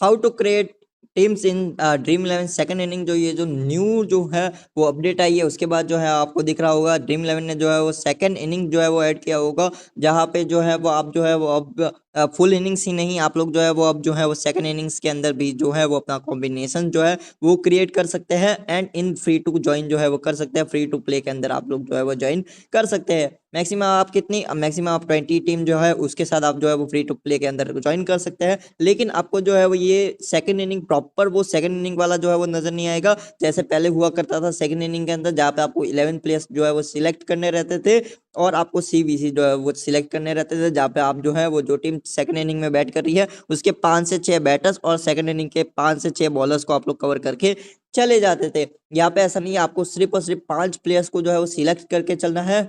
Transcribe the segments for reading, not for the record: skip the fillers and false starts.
How to create teams in Dream Eleven second inning. जो ये जो न्यू जो है वो अपडेट आई है, उसके बाद जो है आपको दिख रहा होगा ड्रीम इलेवन ने जो है वो सेकंड इनिंग जो है वो ऐड किया होगा, जहाँ पे जो है वो आप जो है वो अब फुल इनिंग्स ही नहीं, आप लोग जो है वो अब जो है वो सेकंड इनिंग्स के अंदर भी जो है वो अपना कॉम्बिनेशन जो है वो क्रिएट कर सकते हैं and in free to join जो है वो कर सकते हैं। फ्री टू प्ले के अंदर आप लोग जो है वो ज्वाइन कर सकते हैं। मैक्सिमम आप कितनी, मैक्सिमम आप 20 टीम जो है उसके साथ आप जो है वो फ्री टू प्ले के अंदर ज्वाइन कर सकते हैं। लेकिन आपको जो है वो ये सेकंड इनिंग प्रॉपर वो सेकंड इनिंग वाला जो है वो नजर नहीं आएगा, जैसे पहले हुआ करता था सेकंड इनिंग के अंदर, जहाँ पे आपको 11 प्लेयर्स जो है वो सिलेक्ट करने रहते थे और आपको सीवीसी जो है वो सिलेक्ट करने रहते थे, जहाँ पे आप जो है वो जो टीम सेकंड इनिंग में बैट कर रही है उसके 5 से 6 बैटर्स और सेकंड इनिंग के 5 से 6 बॉलर्स को आप लोग कवर करके चले जाते थे। यहाँ पे ऐसा नहीं है, आपको सिर्फ और सिर्फ 5 प्लेयर्स को जो है वो सिलेक्ट करके चलना है।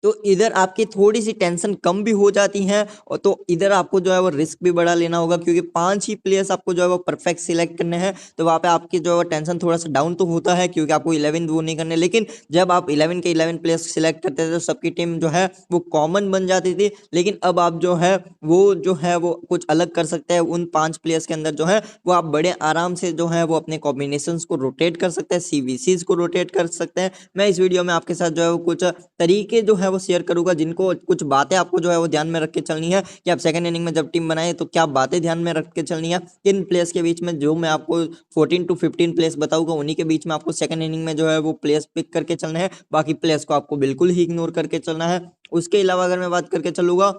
तो इधर आपकी थोड़ी सी टेंशन कम भी हो जाती है, और तो इधर आपको जो है वो रिस्क भी बड़ा लेना होगा, क्योंकि 5 ही प्लेयर्स आपको जो है वो परफेक्ट सिलेक्ट करने हैं। तो वहाँ पे आपकी जो है वो टेंशन थोड़ा सा डाउन तो होता है, क्योंकि आपको 11 वो नहीं करने। लेकिन जब आप 11 के 11 प्लेयर्स सिलेक्ट करते थे तो सबकी टीम जो है वो कॉमन बन जाती थी। लेकिन अब आप जो है वो कुछ अलग कर सकते हैं। उन 5 प्लेयर्स के अंदर जो है वो आप बड़े आराम से जो है वो अपने कॉम्बिनेशंस को रोटेट कर सकते हैं, सीवीसीज को रोटेट कर सकते हैं। मैं इस वीडियो में आपके साथ जो है वो कुछ तरीके जो है वो शेयर करूंगा, जिनको कुछ बातें आपको जो है वो ध्यान में रख के चलनी है कि आप सेकंड इनिंग में जब टीम बनाए तो क्या बातें ध्यान में रख के चलनी है। किन प्लेयर्स के बीच में जो मैं आपको 14 to 15 प्लेयर्स बताऊंगा, उन्हीं के बीच में आपको सेकंड इनिंग में जो है वो प्लेयर्स पिक करके चलने हैं, बाकी प्लेयर्स को आपको बिल्कुल ही इग्नोर करके चलना है। उसके अलावा अगर मैं बात करके चलूंगा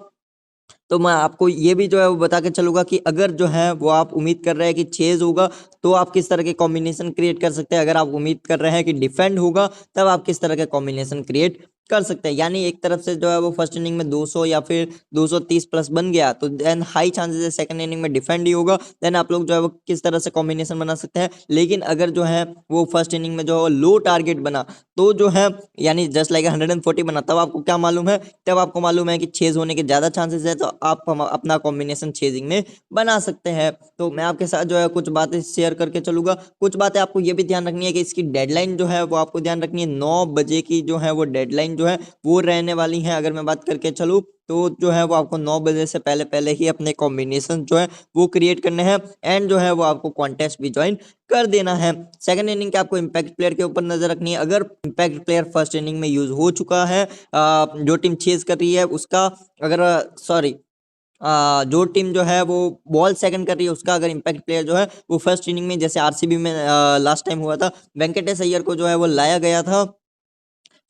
तो मैं आपको ये भी जो है वो बता के चलूंगा कि अगर जो है वो आप उम्मीद कर रहे हैं कि चेज होगा तो आप किस तरह के कॉम्बिनेशन क्रिएट कर सकते हैं। अगर आप उम्मीद कर रहे हैं कि डिफेंड होगा तब आप किस तरह के कॉम्बिनेशन क्रिएट कर सकते हैं। यानी एक तरफ से जो है वो फर्स्ट इनिंग में 200 या फिर 230 प्लस बन गया तो देन हाई चांसेस है सेकंड इनिंग में डिफेंड ही होगा। देन आप लोग जो है वो किस तरह से कॉम्बिनेशन बना सकते हैं। लेकिन अगर जो है वो फर्स्ट इनिंग में जो है लो टारगेट बना तो जो है यानी जस्ट लाइक 140 बना, तब आपको क्या मालूम है, तब आपको मालूम है कि चेज होने के ज्यादा चांसेस है, तो आप अपना कॉम्बिनेशन चेजिंग में बना सकते हैं। तो मैं आपके साथ जो है कुछ बातें शेयर करके चलूंगा। कुछ बातें आपको ये भी ध्यान रखनी है कि इसकी डेडलाइन जो है वो आपको ध्यान रखनी है, 9 बजे की जो है वो डेडलाइन जो है वो रहने वाली है। अगर मैं बात करके चलूँ तो जो है वो आपको 9 बजे से पहले पहले ही अपने कॉम्बिनेशन जो है वो क्रिएट करने हैं एंड जो है वो आपको कॉन्टेस्ट भी ज्वाइन कर देना है। सेकंड इनिंग के आपको इम्पैक्ट प्लेयर के ऊपर नजर रखनी है। अगर इम्पैक्ट प्लेयर फर्स्ट इनिंग में यूज हो चुका है, जो टीम चेज कर रही है उसका, अगर सॉरी जो टीम जो है वो बॉल सेकंड कर रही है उसका अगर इम्पैक्ट प्लेयर जो है वो फर्स्ट इनिंग में, जैसे आरसीबी में लास्ट टाइम हुआ था, वेंकटेश अय्यर को जो है वो लाया गया था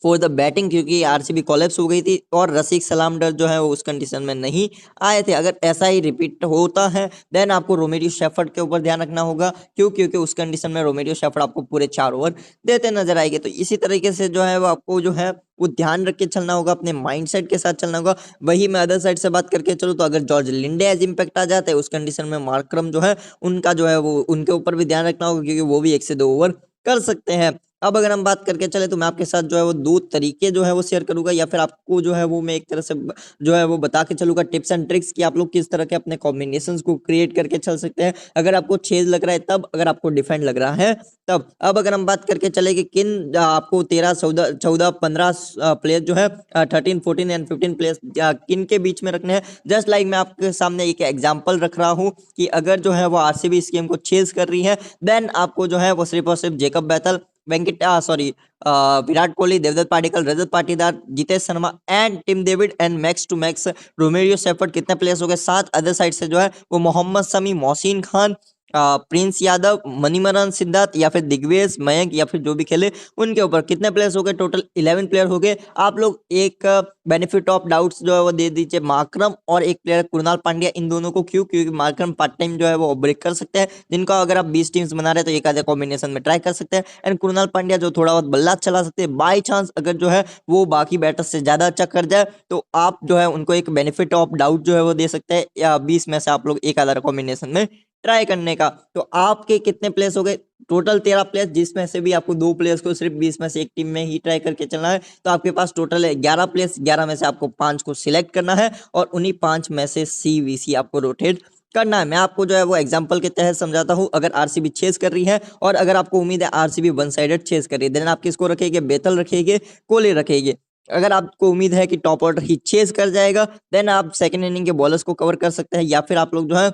फॉर द बैटिंग, क्योंकि आरसीबी कोलैप्स हो गई थी और रसिक सलामडर जो है वो उस कंडीशन में नहीं आए थे। अगर ऐसा ही रिपीट होता है देन आपको रोमेरियो शेफर्ड के ऊपर ध्यान रखना होगा, क्योंकि उस कंडीशन में रोमेरियो शेफर्ड आपको पूरे 4 ओवर देते नजर आएंगे। तो इसी तरीके से जो है वो आपको जो है वो ध्यान रख के चलना होगा, अपने माइंडसेट के साथ चलना होगा। वही मैं अदर साइड से बात करके चलूँ तो अगर जॉर्ज लिंडे एज इम्पैक्ट आ जाते हैं उस कंडीशन में मार्करम जो है उनका जो है वो उनके ऊपर भी ध्यान रखना होगा, क्योंकि वो भी 1 से 2 ओवर कर सकते हैं। अब अगर हम बात करके चले तो मैं आपके साथ जो है वो 2 तरीके जो है वो शेयर करूंगा, या फिर आपको जो है वो मैं एक तरह से जो है वो बता के चलूंगा टिप्स एंड ट्रिक्स कि आप लोग किस तरह के अपने कॉम्बिनेशंस को क्रिएट करके चल सकते हैं। अगर आपको चेज लग रहा है तब, अगर आपको डिफेंड लग रहा है तब। अब अगर हम बात करके चले कि किन आपको 13 14 15 प्लेयर जो है 13 14 एंड 15 प्लेयर्स किन के बीच में रखने हैं, जस्ट लाइक मैं आपके सामने एक एग्जाम्पल रख रहा हूँ कि अगर जो है वो आरसीबी इस गेम को चेज कर रही है देन आपको जो है वो सिर्फ और सिर्फ Jacob Bethell, Virat Kohli, Devdutt Padikkal, Rajat Patidar, Jitesh Sharma and Tim David and max to max Romario Shepherd, कितने प्लेयर्स हो गए 7। अदर साइड से जो है वो मोहम्मद शमी, मोहसिन खान, प्रिंस यादव, मणिमरन सिद्धार्थ या फिर दिग्वेश, मयंक या फिर जो भी खेले उनके ऊपर कितने प्लेयर्स हो गए, टोटल 11 प्लेयर हो गए। आप लोग एक बेनिफिट ऑफ डाउट्स जो है वो दे दीजिए मार्करम और एक प्लेयर कुणाल पांड्या, इन दोनों को। क्यों? क्योंकि मार्करम पार्ट टाइम जो है वो ब्रेक कर सकते हैं, जिनका अगर आप 20 टीम्स बना रहे हैं तो एक आधे कॉम्बिनेशन में ट्राई कर सकते हैं। एंड कुणाल पांड्या जो थोड़ा बहुत बल्ला चला सकते हैं, बाई चांस अगर जो है वो बाकी बैटर्स से ज्यादा अच्छा कर जाए तो आप जो है उनको एक बेनिफिट ऑफ डाउट जो है वो दे सकते हैं, या 20 में से आप लोग एक आधा कॉम्बिनेशन में ट्राई करने का। तो आपके कितने प्लेयर्स हो गए, टोटल 13 प्लेयर्स, जिसमें से भी आपको 2 प्लेयर्स को सिर्फ 20 में से एक टीम में ही ट्राई करके चलना है। तो आपके पास टोटल है 11 प्लेयर्स, 11 में से आपको 5 को सिलेक्ट करना है और उन्हीं 5 में से सीवीसी आपको रोटेट करना है। मैं आपको जो है वो एग्जांपल के तहत समझाता हूं। अगर आरसीबी चेस कर रही है और अगर आपको उम्मीद है आरसीबी वन साइडेड चेस कर रही है, देन आप किसको रखेंगे, बेतल रखेंगे, कोहली रखेंगे। अगर आपको उम्मीद है कि टॉप ऑर्डर ही चेस कर जाएगा देन आप सेकंड इनिंग के बॉलर्स को कवर कर सकते हैं, या फिर आप लोग जो है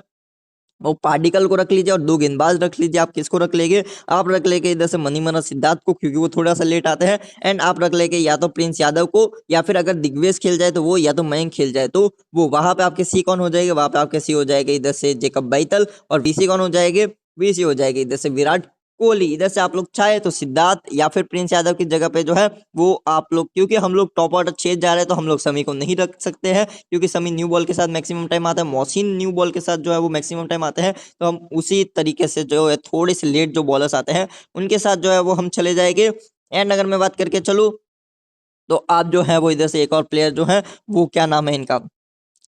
वो पार्टिकल को रख लीजिए और दो गेंदबाज रख लीजिए। आप किसको रख लेंगे? आप रख लेंगे इधर से मनीमरन सिद्धार्थ को, क्योंकि वो थोड़ा सा लेट आते हैं। एंड आप रख लेंगे या तो प्रिंस यादव को, या फिर अगर दिग्विजय खेल जाए तो वो, या तो मयंक खेल जाए तो वो। वहां पे आपके सी कौन हो जाएगा? वहां पे आपके सी हो जाएगा इधर से जेकब बैतल, और वीसी कौन हो जाएंगे? वीसी हो जाएगी इधर से विराट कोहली। इधर से आप लोग चाहे तो सिद्धार्थ या फिर प्रिंस यादव की जगह पे जो है वो आप लोग, क्योंकि हम लोग टॉप ऑर्डर चेज जा रहे हैं तो हम लोग समी को नहीं रख सकते हैं, क्योंकि समी न्यू बॉल के साथ मैक्सिमम टाइम आता है, मोहसिन न्यू बॉल के साथ जो है वो मैक्सिमम टाइम आते हैं। तो हम उसी तरीके से जो है थोड़े से लेट जो बॉलर्स आते हैं उनके साथ जो है वो हम चले जाएंगे। एंड अगर मैं बात करके चलूँ तो आप जो है वो इधर से एक और प्लेयर जो है वो क्या नाम है इनका,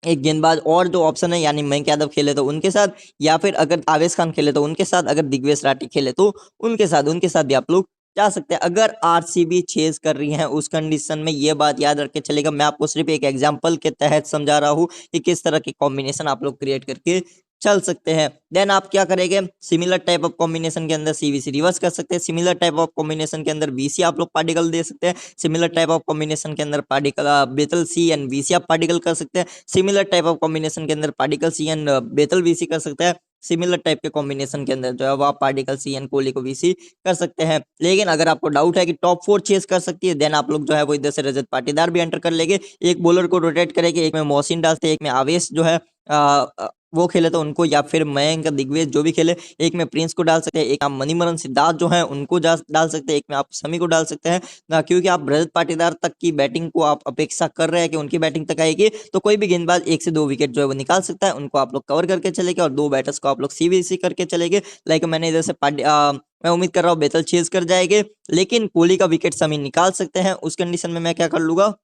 एक गेंदबाज और जो ऑप्शन है, यानी मयंक यादव खेले तो उनके साथ, या फिर अगर आवेश खान खेले तो उनके साथ, अगर दिग्विजय राठी खेले तो उनके साथ भी आप लोग जा सकते हैं। अगर आरसीबी चेज कर रही है उस कंडीशन में, ये बात याद रख के चलेगा। मैं आपको सिर्फ एक एग्जांपल के तहत समझा रहा हूँ कि किस तरह की कॉम्बिनेशन आप लोग क्रिएट करके चल सकते हैं। देन आप क्या करेंगे? सिमिलर टाइप ऑफ कॉम्बिनेशन के अंदर सीवीसी रिवर्स कर सकते हैं, सिमिलर टाइप ऑफ कॉम्बिनेशन के अंदर वीसी आप लोग पार्टिकल दे सकते हैं, सिमिलर टाइप ऑफ कॉम्बिनेशन के अंदर पार्टिकल बेतल सी एंड वीसी आप पार्टिकल कर सकते हैं, सिमिलर टाइप ऑफ कॉम्बिनेशन के अंदर पार्टिकल सी एंड बेतल वीसी कर सकते हैं, सिमिलर टाइप के कॉम्बिनेशन के अंदर जो है वो आप पार्टिकल सी एंड कोहली को वीसी कर सकते हैं। लेकिन अगर आपको डाउट है कि टॉप 4 चेस कर सकती है, देन आप लोग जो है वो इधर से रजत पाटीदार भी एंटर कर लेंगे। एक बॉलर को रोटेट करेंगे, एक में मोहसिन डालते हैं, एक में आवेश जो है वो खेले तो उनको, या फिर मयंक दिग्विजय जो भी खेले, एक में प्रिंस को डाल सकते हैं, एक आप मनीमरन सिद्धार्थ जो है उनको डाल सकते हैं, एक में आप समी को डाल सकते हैं ना, क्योंकि आप रजत पाटीदार तक की बैटिंग को आप अपेक्षा कर रहे हैं कि उनकी बैटिंग तक आएगी, तो कोई भी गेंदबाज 1 से 2 विकेट जो है वो निकाल सकता है, उनको आप लोग कवर करके चलेंगे और 2 बैटर्स को आप लोग सीवीसी करके चलेंगे। लाइक मैंने इधर से मैं उम्मीद कर रहा हूँ बेतल चेज कर जाएंगे, लेकिन कोहली का विकेट समी निकाल सकते हैं। उस कंडीशन में मैं क्या कर लूंगा?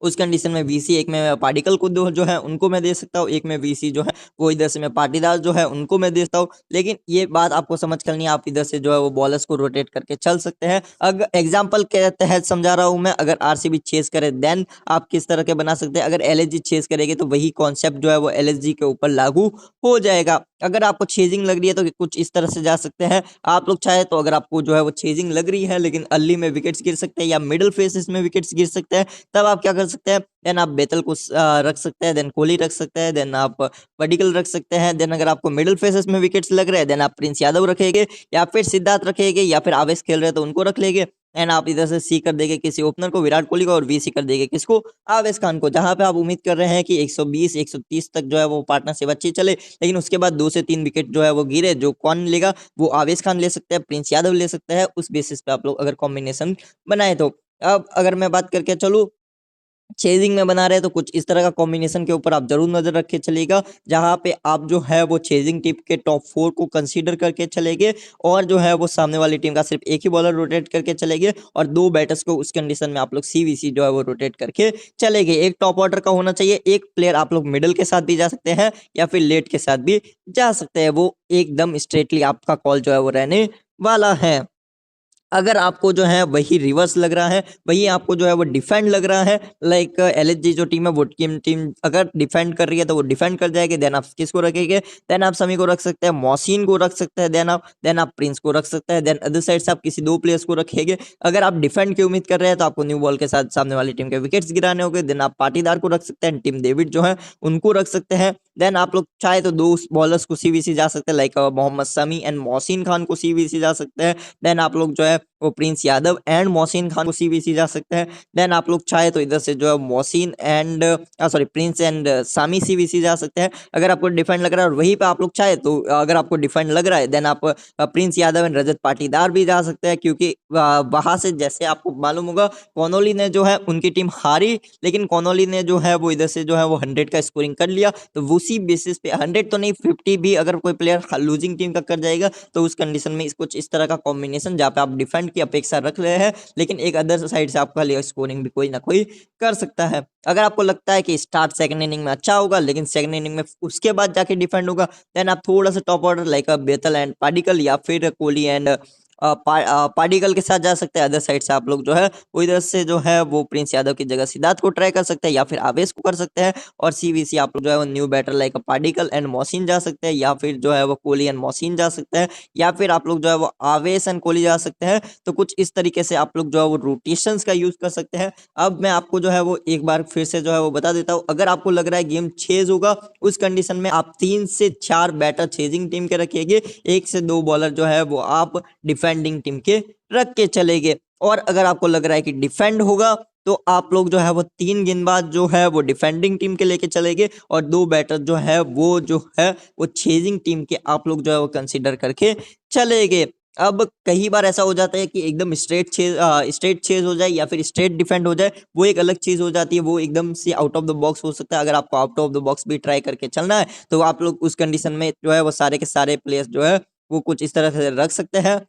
उस कंडीशन में वीसी, एक में पार्टिकल को जो है उनको मैं दे सकता हूँ, एक में वीसी जो है वो इधर से मैं पाटीदार जो है उनको मैं देता हूँ। लेकिन ये बात आपको समझ करनी है, आप इधर से जो है वो बॉलर्स को रोटेट करके चल सकते हैं। अगर एग्जाम्पल के तहत समझा रहा हूँ मैं, अगर आरसीबी चेस करे देन आप किस तरह के बना सकते हैं। अगर एलएसजी चेस करेगी तो वही कॉन्सेप्ट जो है वो एलएसजी के ऊपर लागू हो जाएगा। अगर आपको चेजिंग लग रही है तो कुछ इस तरह से जा सकते हैं आप लोग चाहे तो। अगर आपको जो है वो चेजिंग लग रही है लेकिन अर्ली में विकेट्स गिर सकते हैं या मिडिल फेसेस में विकेट्स गिर सकते हैं, तब आप क्या कर सकते हैं? देन आप बेतल को रख सकते हैं, देन कोहली रख सकते हैं, देन आप पडिक्कल रख सकते हैं। देन अगर आपको मिडिल फेसेस में विकेट्स लग रहे हैं देन आप प्रिंस यादव रखेंगे, या फिर सिद्धार्थ रखेंगे, या फिर आवेश खेल रहे हैं तो उनको रख लेंगे। एंड आप इधर से सी कर देंगे किसी ओपनर को, विराट कोहली को, और वी सी कर देंगे किसको? आवेश खान को। जहां पे आप उम्मीद कर रहे हैं कि 120 130 तक जो है वो पार्टनरशिप अच्छी चले, लेकिन उसके बाद 2 से 3 विकेट जो है वो गिरे, जो कौन लेगा? वो आवेश खान ले सकते हैं, प्रिंस यादव ले सकते हैं। उस बेसिस पे आप लोग अगर कॉम्बिनेशन बनाए तो। अब अगर मैं बात करके चलूँ चेजिंग में बना रहे हैं तो कुछ इस तरह का कॉम्बिनेशन के ऊपर आप जरूर नजर रख के चलिएगा, जहां पे आप जो है वो चेजिंग टीम के टॉप 4 को कंसीडर करके चलेंगे, और जो है वो सामने वाली टीम का सिर्फ एक ही बॉलर रोटेट करके चलेंगे, और 2 बैटर्स को उस कंडीशन में आप लोग सीवीसी जो है वो रोटेट करके चलेंगे। एक टॉप ऑर्डर का होना चाहिए, एक प्लेयर आप लोग मिडिल के साथ भी जा सकते हैं या फिर लेट के साथ भी जा सकते हैं, वो एकदम स्ट्रेटली आपका कॉल जो है वो रहने वाला है। अगर आपको जो है वही रिवर्स लग रहा है, वही आपको जो है वो डिफेंड लग रहा है, लाइक एलएसजी जो टीम है वो टीम अगर डिफेंड कर रही है तो वो डिफेंड कर जाएगी, देन आप किसको रखेंगे? देन आप समी को रख सकते हैं, मोहसिन को रख सकते हैं, देन आप प्रिंस को रख सकते हैं, देन अदर साइड से आप किसी 2 प्लेयर्स को रखेंगे। अगर आप डिफेंड की उम्मीद कर रहे हैं तो आपको न्यू बॉल के साथ सामने वाली टीम के विकेट्स गिराने होंगे, देन आप पाटीदार को रख सकते हैं, टीम डेविड जो है उनको रख सकते हैं। देन आप लोग चाहे तो 2 बॉलर्स को सीवीसी जा सकते हैं, लाइक मोहम्मद समी एंड मोहसिन खान को सीवीसी जा सकते हैं। देन आप लोग जो है वो प्रिंस यादव एंड मोहसिन खान को सीवीसी जा सकते हैं। देन आप लोग चाहे तो इधर से जो है Mohsin and sorry Prince and Sami CVC जा सकते हैं, अगर आपको डिफेंड लग रहा है। और वहीं पे आप लोग चाहे तो अगर आपको डिफेंड लग रहा है देन आप प्रिंस यादव एंड रजत पाटीदार भी जा सकते हैं, क्योंकि वहां से जैसे आपको मालूम होगा कॉनोली ने जो है उनकी टीम हारी, लेकिन कॉनोली ने जो है वो इधर से जो है वो 100 का स्कोरिंग कर लिया, तो उसी बेसिस पे 100 तो नहीं 50 भी अगर कोई प्लेयर लूजिंग टीम का कर जाएगा तो उस कंडीशन में कुछ इस तरह का कॉम्बिनेशन जहाँ पे आप डिफेंड की अपेक्षा रख रहे हैं, लेकिन एक अदर साइड से आपका लिए स्कोरिंग भी कोई ना कोई कर सकता है। अगर आपको लगता है कि स्टार्ट सेकंड इनिंग में अच्छा होगा लेकिन सेकंड इनिंग में उसके बाद जाके डिफेंड होगा, देन आप थोड़ा सा top order like Bethel and particle या फिर कोहली एंड पार्टिकल के साथ जा सकते हैं, अदर साइड से आप लोग जो है वो इधर से जो है वो प्रिंस यादव की जगह सिद्धार्थ को ट्राई कर सकते हैं, या फिर आवेश को कर सकते हैं, और सीवीसी आप लोग जो है वो new batter like particle and Mohsin जा सकते हैं, या फिर जो है वो कोहली एंड मोहसिन जा सकते हैं, या फिर आप लोग जो है वो आवेश एंड कोहली जा सकते हैं। तो कुछ इस तरीके से आप लोग जो है वो रोटेशंस का यूज कर सकते हैं। अब मैं आपको जो है वो एक बार फिर से जो है वो बता देता हूँ, अगर आपको लग रहा है गेम चेज होगा, उस कंडीशन में आप 3 से 4 बैटर चेजिंग टीम के रखिएगे, 1 से 2 बॉलर जो है वो आप डिफेंडिंग टीम के रख के चलेंगे। और अगर आपको लग रहा है कि डिफेंड होगा, तो आप लोग जो है वो 3 गेंदबाज जो है वो डिफेंडिंग टीम के लेके चलेंगे, और 2 बैटर जो है वो चेजिंग टीम के आप लोग जो है वो कंसीडर करके चलेंगे। अब कई बार ऐसा हो जाता है कि एकदम स्ट्रेट चेज हो जाए या फिर स्ट्रेट डिफेंड हो जाए, वो एक अलग चीज हो जाती है, वो एकदम से आउट ऑफ द बॉक्स हो सकता है। अगर आपको आउट ऑफ द बॉक्स भी ट्राई करके चलना है, तो आप लोग उस कंडीशन में जो है वो सारे के सारे प्लेयर्स जो है वो कुछ इस तरह से रख सकते हैं।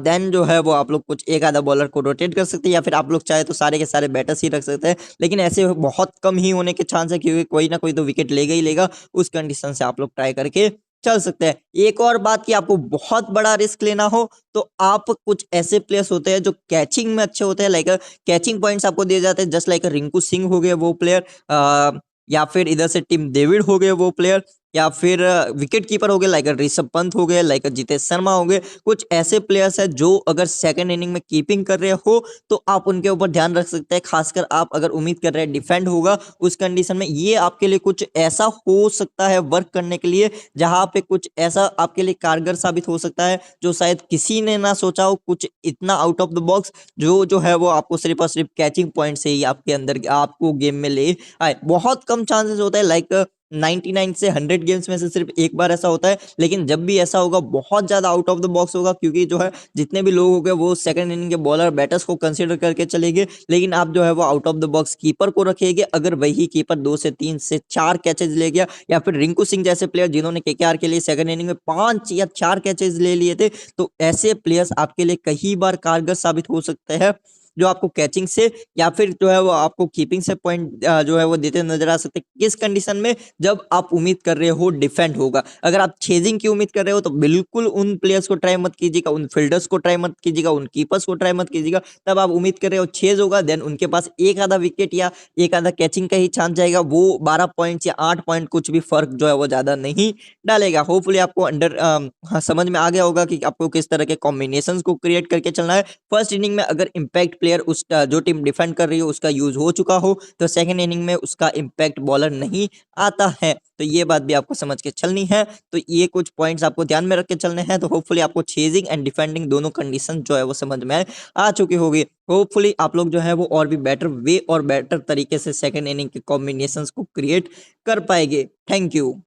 देन जो है वो आप लोग कुछ एक आधा बॉलर को रोटेट कर सकते हैं, या फिर आप लोग चाहे तो सारे के सारे बैटर्स ही रख सकते हैं, लेकिन ऐसे बहुत कम ही होने के चांस है, क्योंकि कोई ना कोई तो विकेट लेगा ही लेगा। उस कंडीशन से आप लोग ट्राई करके चल सकते हैं। एक और बात कि आपको बहुत बड़ा रिस्क लेना हो, तो आप कुछ ऐसे प्लेयर्स होते हैं जो कैचिंग में अच्छे होते हैं, लाइक कैचिंग पॉइंट्स आपको दिए जाते हैं, जस्ट लाइक रिंकू सिंह हो गए वो प्लेयर, या फिर इधर से टिम डेविड हो गए वो प्लेयर, या फिर विकेट कीपर हो गए लाइक ऋषभ पंत हो गए, लाइक जितेश शर्मा हो गए। कुछ ऐसे प्लेयर्स हैं जो अगर सेकंड इनिंग में कीपिंग कर रहे हो, तो आप उनके ऊपर ध्यान रख सकते हैं। खासकर आप अगर उम्मीद कर रहे हैं डिफेंड होगा, उस कंडीशन में ये आपके लिए कुछ ऐसा हो सकता है वर्क करने के लिए, जहां पे कुछ ऐसा आपके लिए कारगर साबित हो सकता है जो शायद किसी ने ना सोचा हो, कुछ इतना आउट ऑफ द बॉक्स जो है वो आपको सिर्फ और सिर्फ कैचिंग पॉइंट से ही आपके अंदर आपको गेम में ले आए। बहुत कम चांसेस होता है, लाइक 99 से 100 गेम्स में से सिर्फ एक बार ऐसा होता है, लेकिन जब भी ऐसा होगा बहुत ज्यादा आउट ऑफ द बॉक्स होगा, क्योंकि जो है जितने भी लोग हो गए वो सेकंड इनिंग के बॉलर बैटर्स को कंसीडर करके चलेंगे, लेकिन आप जो है वो out of the box keeper को रखेंगे। अगर वही कीपर 2 से 3 से 4 कैचेज ले गया, या फिर रिंकू सिंह जैसे प्लेयर जिन्होंने केकेआर के लिए सेकंड इनिंग में 5 या 4 कैचेज ले लिए थे, तो ऐसे प्लेयर्स आपके लिए कई बार कारगर साबित हो सकते हैं, जो आपको कैचिंग से या फिर जो है वो आपको कीपिंग से पॉइंट जो है वो देते नजर आ सकते हैं। किस कंडीशन में? जब आप उम्मीद कर रहे हो डिफेंड होगा। अगर आप चेजिंग की उम्मीद कर रहे हो, तो बिल्कुल उन प्लेयर्स को ट्राई मत कीजिएगा, उन फील्डर्स को ट्राई मत कीजिएगा, उन कीपर्स को ट्राई मत कीजिएगा। तब आप उम्मीद कर रहे हो चेज होगा, देन उनके पास एक आधा विकेट या एक आधा कैचिंग का ही चांस जाएगा, वो 12 पॉइंट या 8 पॉइंट कुछ भी फर्क जो है वो ज्यादा नहीं डालेगा। होपफुली आपको समझ में आ गया होगा कि आपको किस तरह के कॉम्बिनेशन को क्रिएट करके चलना है। फर्स्ट इनिंग में अगर इंपैक्ट प्लेयर उस जो टीम डिफेंड कर रही हो उसका यूज हो चुका हो, तो सेकंड इनिंग में उसका इंपैक्ट बॉलर नहीं आता है। तो ये बात भी आपको समझ के चलनी है। तो ये कुछ पॉइंट्स आपको ध्यान में रख के चलने हैं। तो होपफुली आपको चेजिंग एंड डिफेंडिंग दोनों कंडीशन जो है वो समझ में आ चुकी होगी। होपफुली आप लोग जो है वो और भी बेटर वे और बेटर तरीके से सेकंड इनिंग के कॉम्बिनेशंस को क्रिएट कर पाएंगे। Thank you.